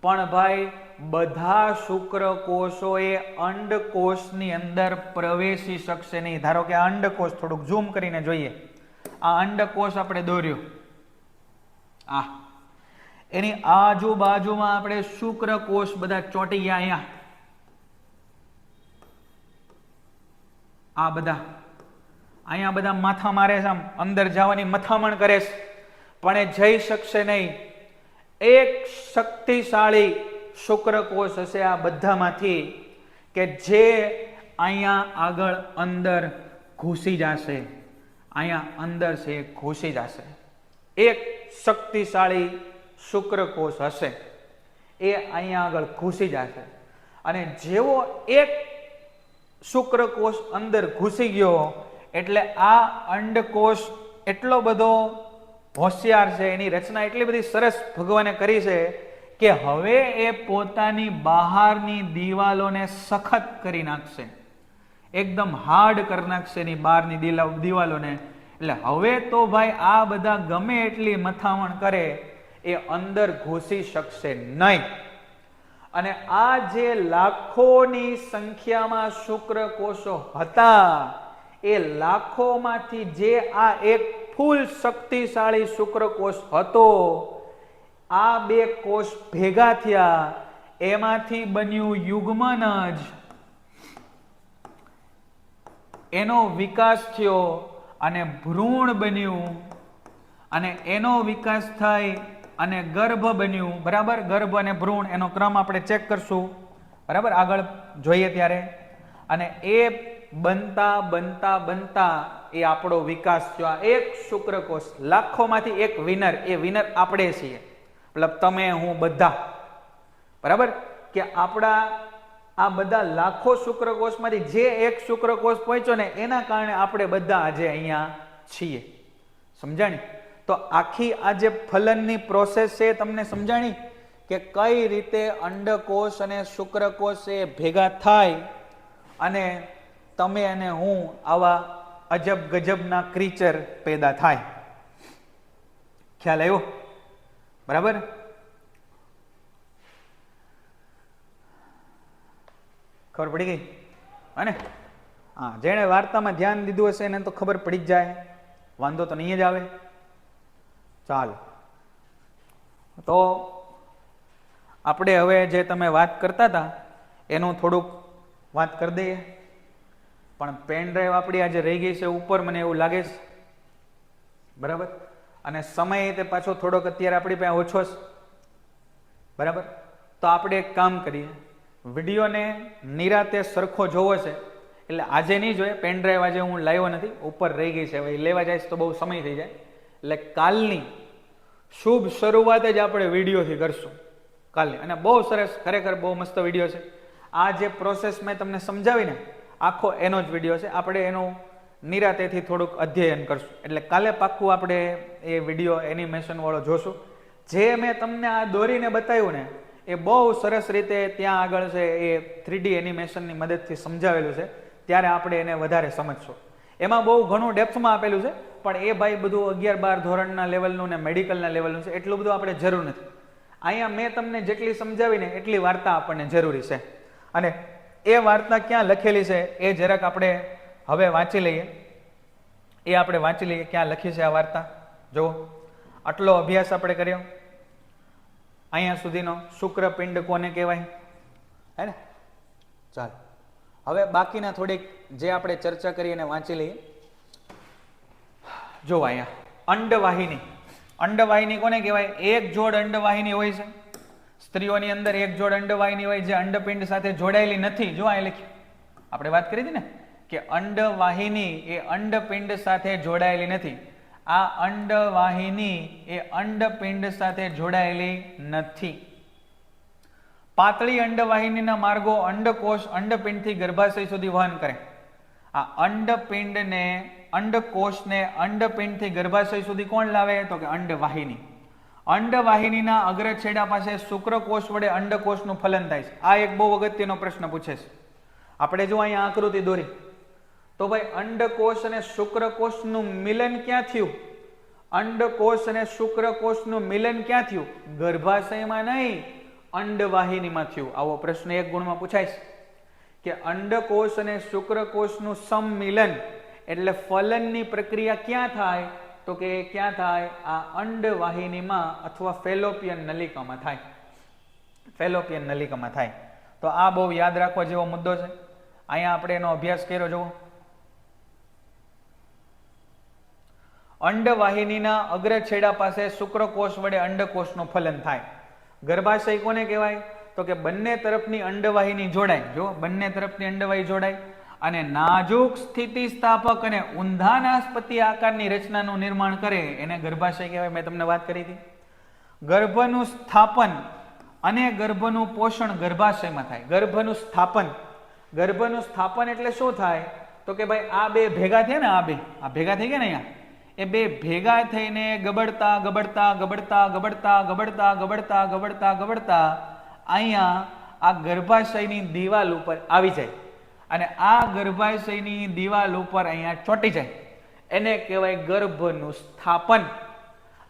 પણ ભાઈ બધા શુક્રકોષો એ અંડકોષની અંદર પ્રવેશી શકશે નહીં. ધારો કે આ અંડકોષ, થોડુંક ઝૂમ કરીને જોઈએ. આ અંડકોષ આપણે દોર્યો, એની આજુબાજુમાં આપણે શુક્રકોષ બધા ચોંટી ગયા. અહીંયા અહીંયા બધા માથા મારે છે, આમ અંદર જવાની મથામણ કરે છે, પણ એ જઈ શકશે નહીં. એક શક્તિશાળી શુક્રકોષ હશે આ બધામાંથી કે જે અહીંયા આગળ અંદર ઘૂસી જશે. અહીંયા અંદર છે ઘૂસી જશે. એક શક્તિશાળી શુક્રકોષ હશે, એ અહીંયા આગળ ઘૂસી જશે. અને જેવો એક શુક્રકોષ અંદર ઘૂસી ગયો એટલે આ અંડકોષ એટલો બધો હોશિયાર છે, એની રચના એટલી બધી સરસ ભગવાને કરી છે કે હવે એ પોતાની બહારની દિવાલોને સખત કરી નાખશે, એકદમ હાર્ડ કરી નાખશે એની બહારની દિવાલોને. એટલે હવે તો ભાઈ આ બધા ગમે એટલી મથામણ કરે એ અંદર ઘૂસી શકશે નહીં. અને આ જે લાખોની સંખ્યામાં શુક્રકોષો હતા, એ લાખોમાંથી જે આ એક ફૂલ શક્તિશાળી શુક્રકોષ હતો, આ બે કોષ ભેગા થયા, એમાંથી બન્યું યુગ્મન જ. એનો વિકાસ થયો અને ભ્રૂણ બન્યું, અને એનો વિકાસ થઈ અને ગર્ભ બન્યું. બરાબર, ગર્ભ અને ભ્રૂણ એનો ક્રમ આપણે ચેક કરશું. બરાબર, આગળ જોઈએ ત્યારે. અને એ બનતા બનતા બનતા એ આપણો વિકાસ થયો. આ એક શુક્રકોષ, લાખોમાંથી એક વિનર. એ વિનર આપણે છીએ, મતલબ તમે, હું, બધા. બરાબર, કે આપણા આ બધા લાખો શુક્રકોષમાંથી જે એક શુક્રકોષ પહોંચ્યો ને એના કારણે આપણે બધા આજે અહીંયા છીએ. સમજાણી? તો આખી આ જે ફલનની પ્રોસેસ છે તમને સમજાણી કે કઈ રીતે અંડકોષ અને શુક્રકોષ એ ભેગા થાય અને તમે અને હું આવા અજબ ગજબના ક્રીચર પેદા થાય. ખ્યાલ આવ્યો? બરાબર. ખબર પડી ગઈ? અને હા, જેણે વાર્તામાં ધ્યાન દીધું હશે એને તો ખબર પડી જ જાય, વાંધો તો નહીં જ આવે. ચાલો, તો આપણે હવે જે તમે વાત કરતા હતા એનું થોડુંક વાત કરી દઈએ. પણ પેન ડ્રાઈવ આપણી આજે રહી ગઈ છે ઉપર, મને એવું લાગે છે. બરાબર, અને સમય તે પાછો થોડોક અત્યારે આપણી પાસે ઓછો છે. બરાબર, તો આપણે એક કામ કરીએ, વિડીયોને નિરાતે સરખો જોવો છે એટલે આજે નહીં જોઈએ. પેન ડ્રાઈવ આજે હું લાવ્યો નથી, ઉપર રહી ગઈ છે. હવે લેવા જાય તો બહુ સમય થઈ જાય. એટલે કાલની શુભ શરૂઆત જ આપણે વિડીયોથી કરશું કાલે. અને બહુ સરસ, ખરેખર બહુ મસ્ત વિડીયો છે. આ જે પ્રોસેસ મેં તમને સમજાવીને આખો એનો જ વિડીયો છે. આપણે એનું નિરાતેથી થોડુંક અધ્યયન કરશું. એટલે કાલે પાક્કું આપણે એ વિડીયો એનિમેશન વાળો જોશું. જે મેં તમને આ દોરીને બતાવ્યું ને એ બહુ સરસ રીતે ત્યાં આગળ છે એ 3D એનિમેશનની મદદથી સમજાવેલું છે. ત્યારે આપણે એને વધારે સમજશું. એમાં બહુ ઘણું ડેપ્થમાં આપેલું છે, પણ એ ભાઈ બધું 11-12 ધોરણના લેવલનું ને મેડિકલના લેવલનું છે. એટલું બધું આપણે જરૂર નથી. અહીંયા મેં તમને જેટલી સમજાવીને એટલી વાર્તા આપણને જરૂરી છે. અને એ વાર્તા ક્યાં લખેલી છે એ જરાક આપણે હવે વાંચી લઈએ. એ આપણે વાંચી લઈએ ક્યાં લખી છે આ વાર્તા. જુઓ, આટલો અભ્યાસ આપણે કર્યો અહીંયા સુધીનો. શુક્રપિંડ કોને કહેવાય, હે ને? ચાલો, હવે બાકીના થોડીક જે આપણે ચર્ચા કરી એને વાંચી લઈએ. જો અહીંયા અંડવાહિની. અંડવાહિની કોને કહેવાય? એક જોડ અંડવાહિની હોય છે સ્ત્રીઓની અંદર, એક જોડ અંડવાહિની હોય જે અંડપિંડ સાથે જોડાયેલી નથી. જો અહીં લખ્યું, આપણે વાત કરી હતી ને કે અંડવાહિની એ અંડપિંડ સાથે જોડાયેલી નથી. આ અંડવાહિની એ અંડપિંડ સાથે જોડાયેલી નથી. પાતળી અંડવાહિનીના માર્ગો અંડકોષ અંડપિંડથી ગર્ભાશય સુધી વહન કરે. આ અંડપિંડને, અંડકોષને અંડપિંડથી ગર્ભાશય સુધી કોણ લાવે? તો કે અંડવાહિની. અંડવાહિનીના અગ્રછેડા પાસે શુક્રકોષ વડે અંડકોષનું ફલન થાય છે. આ એક બહુ અગત્યનો પ્રશ્ન પૂછે છે. આપણે જો અહીંયા આકૃતિ દોરી તો ભાઈ અંડકોષ અને શુક્રકોષનું મિલન ક્યાં થયું? અંડકોષ અને શુક્રકોષનું મિલન ક્યાં થયું? ગર્ભાશયમાં નહીં, અંડવાહિનીમાં થયું. આવો પ્રશ્ન એક ગુણમાં પૂછાય છે કે અંડકોષ અને શુક્રકોષનું સંમિલન એટલે ફલનની પ્રક્રિયા ક્યાં થાય? તો કે ક્યાં થાય? આ અંડવાહિનીમાં અથવા ફેલોપિયન નલિકામાં થાય. ફેલોપિયન નલિકામાં થાય. તો આ બહુ યાદ રાખવા જેવો મુદ્દો છે. અહીંયા આપણે એનો અભ્યાસ કર્યો. જુઓ, અંડવાહિનીના અગ્રછેડા પાસે શુક્રકોષ વડે અંડકોષનું ફલન થાય. ગર્ભાશય કોને કહેવાય? તો કે બંને તરફની અંડવાહિની જોડાય. જો, બંને તરફની અંડવાહિની જોડાય અને નાજુક સ્થિતિસ્થાપક અને ઊંધા નાસપતિ આકારની રચનાનું નિર્માણ કરે એને ગર્ભાશય કહેવાય. મેં તમને વાત કરી હતી. ગર્ભનું સ્થાપન અને ગર્ભનું પોષણ ગર્ભાશયમાં થાય. ગર્ભનું સ્થાપન, ગર્ભનું સ્થાપન એટલે શું થાય? તો કે ભાઈ આ બે ભેગા થયા ને, આ ભેગા થઈ ગયા ને અહીંયા, એ બે ભેગા થઈને ગબડતા ગબડતા ગબડતા ગબડતા ગબડતા ગબડતા ગબડતા ગબડતા અહીંયા આ ગર્ભાશયની દિવાલ ઉપર આવી જાય અને આ ગર્ભાશયની દિવાલ ઉપર અહીંયા ચોંટી જાય. એને કહેવાય ગર્ભનું સ્થાપન.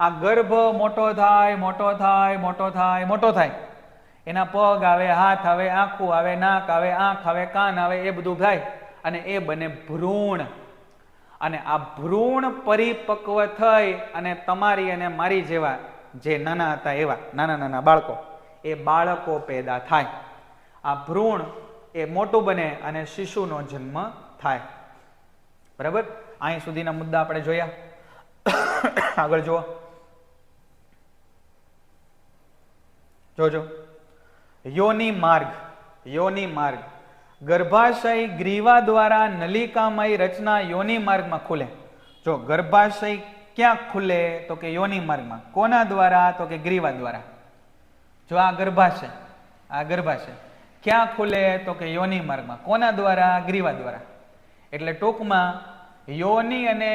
આ ગર્ભ મોટો થાય, મોટો થાય, મોટો થાય, મોટો થાય. એના પગ આવે, હાથ આવે, આંખું આવે, નાક આવે, આંખ આવે, કાન આવે, એ બધું થાય અને એ બને ભ્રૂણ. અને આ ભ્રૂણ પરિપક્વ થઈ અને તમારી અને મારી જેવા જે નાના હતા એવા નાના નાના બાળકો, એ બાળકો પેદા થાય. આ ભ્રૂણ એ મોટું બને અને શિશુનો જન્મ થાય. બરાબર, અહીં સુધીના મુદ્દા આપણે જોયા. આગળ જુઓ, જોજો. યોનિ માર્ગ, યોનિ માર્ગ, ગર્ભાશય ગ્રીવા દ્વારા નલિકામય રચના યોનિ માર્ગમાં ખુલે. જો ગર્ભાશય ક્યાં ખુલે તો કે યોનિ માર્ગમાં. કોના દ્વારા તો કે ગ્રીવા દ્વારા. જો આ ગર્ભાશય, આ ગર્ભાશય ક્યાં ખુલે તો કે યોનિ માર્ગમાં. કોના દ્વારા? ગ્રીવા દ્વારા. એટલે ટૂંકમાં યોનિ અને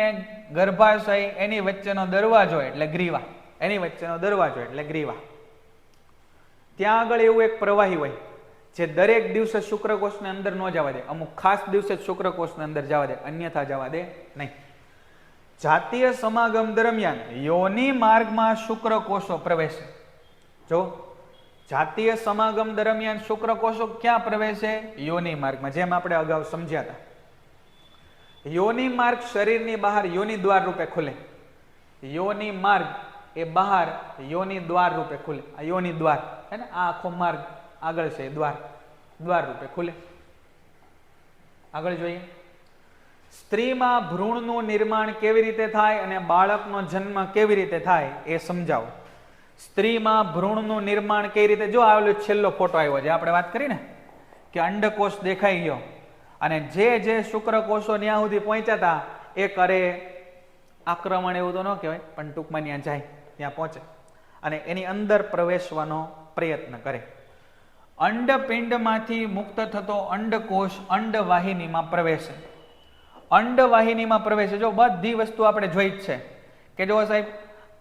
ગર્ભાશય એની વચ્ચેનો દરવાજો એટલે ગ્રીવા, એની વચ્ચેનો દરવાજો એટલે ગ્રીવા. ત્યાં આગળ એવું એક પ્રવાહી હોય જે દરેક દિવસે શુક્રકોષને અંદર ન જવા દે, અમુક ખાસ દિવસે જ શુક્રકોષને અંદર જવા દે, અન્યથા જવા દે નહીં. જાતીય સમાગમ દરમિયાન યોનિ માર્ગમાં શુક્રકોષો પ્રવેશે. જો જાતીય સમાગમ દરમિયાન શુક્રકોષો ક્યાં પ્રવેશે? યોનિ માર્ગમાં. જેમ આપણે અગાઉ સમજ્યા હતા, યોનિ માર્ગ શરીરની બહાર યોનિ દ્વાર રૂપે ખુલે. યોનિ માર્ગ એ બહાર યોનિ દ્વાર રૂપે ખુલે. આ યોનિ દ્વાર હે ને, આ આખો માર્ગ આગળ છે, દ્વાર, દ્વાર રૂપે ખુલે. આગળ જોઈએ, સ્ત્રીમાં ભ્રૂણનું નિર્માણ કેવી રીતે થાય અને બાળકનો જન્મ કેવી રીતે થાય એ સમજાવો. સ્ત્રીમાં ભ્રૂણનું નિર્માણ કેવી રીતે? જો આવેલો છેલ્લો ફોટો આવ્યો છે, આપણે વાત કરી ને કે અંડકોષ દેખાઈ ગયો અને જે શુક્રકોષો ત્યાં સુધી પહોંચ્યા હતા એ કરે આક્રમણ, એવું તો ન કહેવાય પણ ટૂંકમાં ત્યાં જાય, ત્યાં પહોંચે અને એની અંદર પ્રવેશવાનો પ્રયત્ન કરે. અંડપિંડમાંથી મુક્ત થતો અંડકોષ અંડવાહિનીમાં પ્રવેશે. અંડવાહિનીમાં પ્રવેશે. જો બધી વસ્તુ આપણે જોઈ જ છે કે જો સાહેબ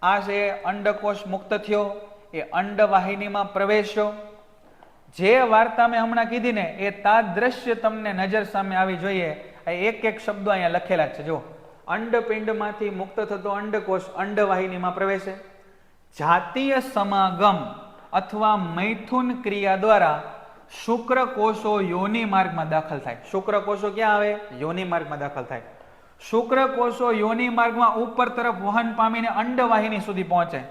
આ છે અંડકોષ મુક્ત થયો, એ અંડવાહિનીમાં પ્રવેશ્યો. જે વાર્તા મેં હમણાં કીધી ને એ તાદ્રશ્ય તમને નજર સામે આવી જોઈએ. એક એક શબ્દો અહીંયા લખેલા છે. જો અંડપિંડમાંથી મુક્ત થતો અંડકોષ અંડવાહિનીમાં પ્રવેશે. જાતીય સમાગમ અથવા મૈથુન ક્રિયા દ્વારા શુક્રકોષો યોનિ માર્ગમાં દાખલ થાય. શુક્રકોષો ક્યાં આવે? યોનિ માર્ગમાં દાખલ થાય. શુક્રકોષો યોનિ માર્ગમાં ઉપર તરફ વહન પામીને અંડવાહિની સુધી પહોંચે.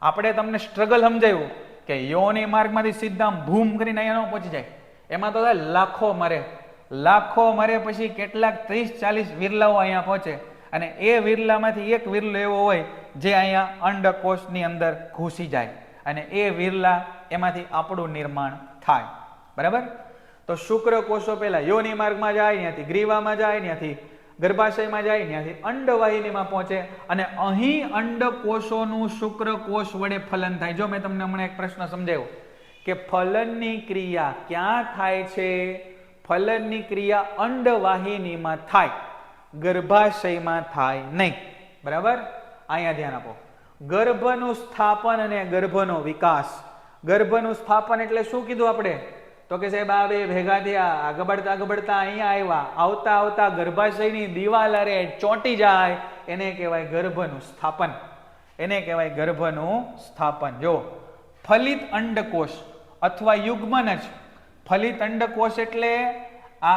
આપણે તમને સ્ટ્રગલ સમજાયું કે યોનિ માર્ગમાંથી સીધા ભૂમ કરીને અહીંયા ન પહોંચી જાય. એમાં તો લાખો મરે, લાખો મરે, પછી કેટલાક 30-40 વિરલાઓ અહીંયા પહોંચે અને એ વિરલામાંથી એક વિરલો એવો હોય જે અહીંયા અંડકોષની અંદર ઘૂસી જાય અને એ વિરલા એમાંથી આપણું નિર્માણ થાય. બરાબર? તો શુક્રકોષો પહેલા યોનિ માર્ગમાં જાય, ત્યાંથી ગ્રીવામાં જાય, ત્યાંથી ગર્ભાશયમાં જાય, ત્યાંથી અંડવાહિનીમાં પહોંચે અને અહીં અંડકોષોનું શુક્રકોષ વડે ફલન થાય. જો મેં તમને હમણાં એક પ્રશ્ન સમજાવ્યો કે ફલનની ક્રિયા ક્યાં થાય છે? ફલનની ક્રિયા અંડવાહિનીમાં થાય, ગર્ભાશયમાં થાય નહીં. બરાબર? અહીંયા ધ્યાન આપો. ગર્ભનું સ્થાપન અને ગર્ભનો વિકાસ. ગર્ભનું સ્થાપન એટલે શું કીધું આપણે? તો કે સાહેબ આ બે ભેગા થયા, આગબડતા આગબડતા અહીંયા આવ્યા, આવતા આવતા ગર્ભાશયની દિવાલ અરે ચોંટી જાય, એને કહેવાય ગર્ભનું સ્થાપન. એને કહેવાય ગર્ભનું સ્થાપન. જો ફલિત અંડકોષ અથવા યુગ્મન જ. ફલિત અંડકોષ એટલે આ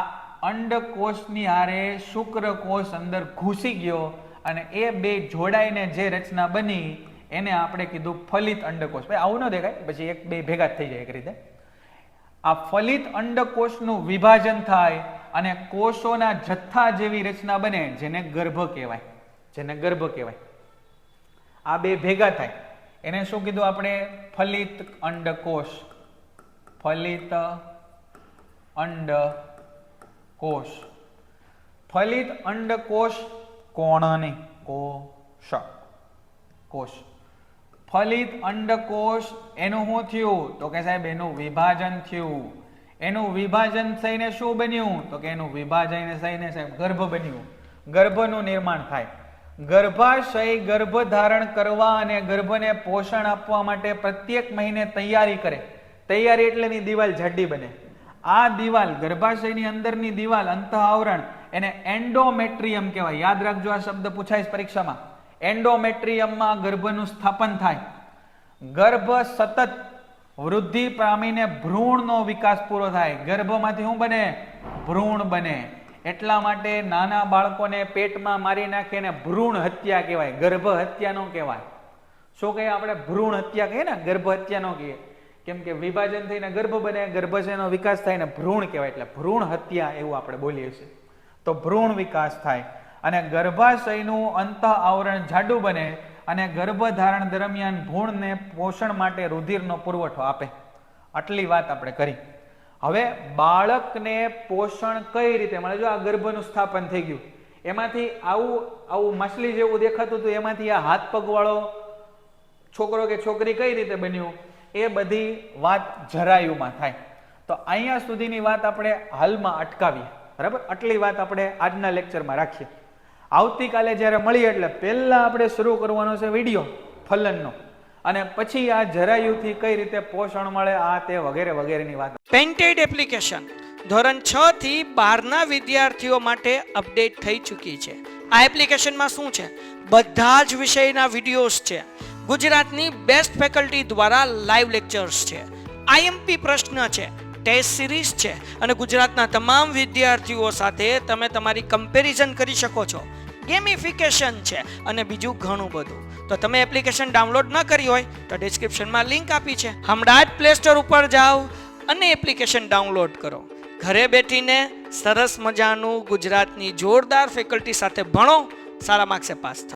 અંડકોષની હારે શુક્રકોષ અંદર ઘૂસી ગયો અને એ બે જોડાઈને જે રચના બની એને આપણે કીધું ફલિત અંડકોષ. ભાઈ આવું ન દેખાય, પછી એક બે ભેગા થઈ જાય એક રીતે. આ ફલિત અંડકોષનું વિભાજન થાય અને કોષોના જથ્થા જેવી રચના બને જેને ગર્ભ કહેવાય, જેને ગર્ભ કહેવાય. આ બે ભેગા થાય એને શું કીધું આપણે? ફલિત અંડકોષ. ફલિત અંડકોષ. ફલિત અંડકોષ કોણ નહીં, કોષ, કોષ. ફલિત અંડકોષ એનું શું થયું? તો કે સાહેબ એનું વિભાજન થયું. એનું વિભાજન થઈને શું બન્યું? તો કે એનું વિભાજન થઈને સાહેબ ગર્ભ બન્યું. ગર્ભનું નિર્માણ થાય. ગર્ભાશય ગર્ભ ધારણ કરવા અને ગર્ભને પોષણ આપવા માટે પ્રત્યેક મહિને તૈયારી કરે. તૈયારી એટલે એની દિવાલ જાડી બને. આ દિવાલ, ગર્ભાશયની અંદરની દિવાલ, અંતઃ આવરણ, એને એન્ડોમેટ્રિયમ કહેવાય. યાદ રાખજો, આ શબ્દ પૂછાય પરીક્ષામાં. એન્ડોમેટ્રિયમમાં ગર્ભનું સ્થાપન થાય. ગર્ભ સતત વૃદ્ધિ પામીને ભ્રૂણનો વિકાસ પૂરો થાય. ગર્ભમાંથી શું બને? ભ્રૂણ બને. એટલા માટે નાના બાળકોને પેટમાં મારી નાખીને ભ્રૂણ હત્યા કહેવાય, ગર્ભ હત્યા નો કહેવાય. શું કહીએ આપણે? ભ્રૂણ હત્યા કહીએ ને, ગર્ભ હત્યા નો કહીએ. કેમ કે વિભાજન થઈને ગર્ભ બને, ગર્ભાશયનો વિકાસ થાય ને ભ્રૂણ કહેવાય, એટલે ભ્રૂણ હત્યા એવું આપણે બોલીએ છીએ. તો ભ્રૂણ વિકાસ થાય અને ગર્ભાશયનું અંતઃ આવરણ જાડું બને અને ગર્ભધારણ દરમિયાન ભ્રૂણને પોષણ માટે રુધિરનો પુરવઠો આપે. આટલી વાત આપણે કરી. હવે બાળકને પોષણ કઈ રીતે મળે? જો આ ગર્ભનું સ્થાપન થઈ ગયું, એમાંથી આવું માછલી જેવું દેખાતું હતું, એમાંથી આ હાથ પગવાળો છોકરો કે છોકરી કઈ રીતે બન્યું, એ બધી વાત જરાયુમાં થાય. તો અહીંયા સુધીની વાત આપણે હાલમાં અટકાવીએ. બરાબર, આટલી વાત આપણે આજના લેક્ચરમાં રાખીએ. આવતીકાલે જ્યારે મળીએ એટલે પહેલા આપણે શરૂ કરવાનો છે વિડીયો ફલનનો, અને પછી આ જરાયુથી કઈ રીતે પોષણ મળે, આ તે વગેરે વગેરેની વાત. પેન્ટેડ એપ્લિકેશન ધોરણ 6 થી 12ના વિદ્યાર્થીઓ માટે અપડેટ થઈ ચૂકી છે. આ એપ્લિકેશનમાં શું છે? બધા જ વિષયના વિડીયોઝ છે. ગુજરાતની બેસ્ટ ફેકલ્ટી દ્વારા લાઈવ લેક્ચર્સ છે, આઈએમપી પ્રશ્ન છે, ટેસ્ટ સિરીઝ છે, અને ગુજરાતના તમામ વિદ્યાર્થીઓ સાથે તમે તમારી કમ્પેરિઝન કરી શકો છો. ગેમિફિકેશન છે અને બીજું ઘણું બધું. તો તમે એપ્લિકેશન ડાઉનલોડ ન કરી હોય તો ડિસ્ક્રિપ્શનમાં લિંક આપી છે, હમણાં જ પ્લે સ્ટોર ઉપર જાઓ અને એપ્લિકેશન ડાઉનલોડ કરો. ઘરે બેઠીને સરસ મજાનું ગુજરાતની જોરદાર ફેકલ્ટી સાથે ભણો, સારા માર્ક્સે પાસ થાઓ.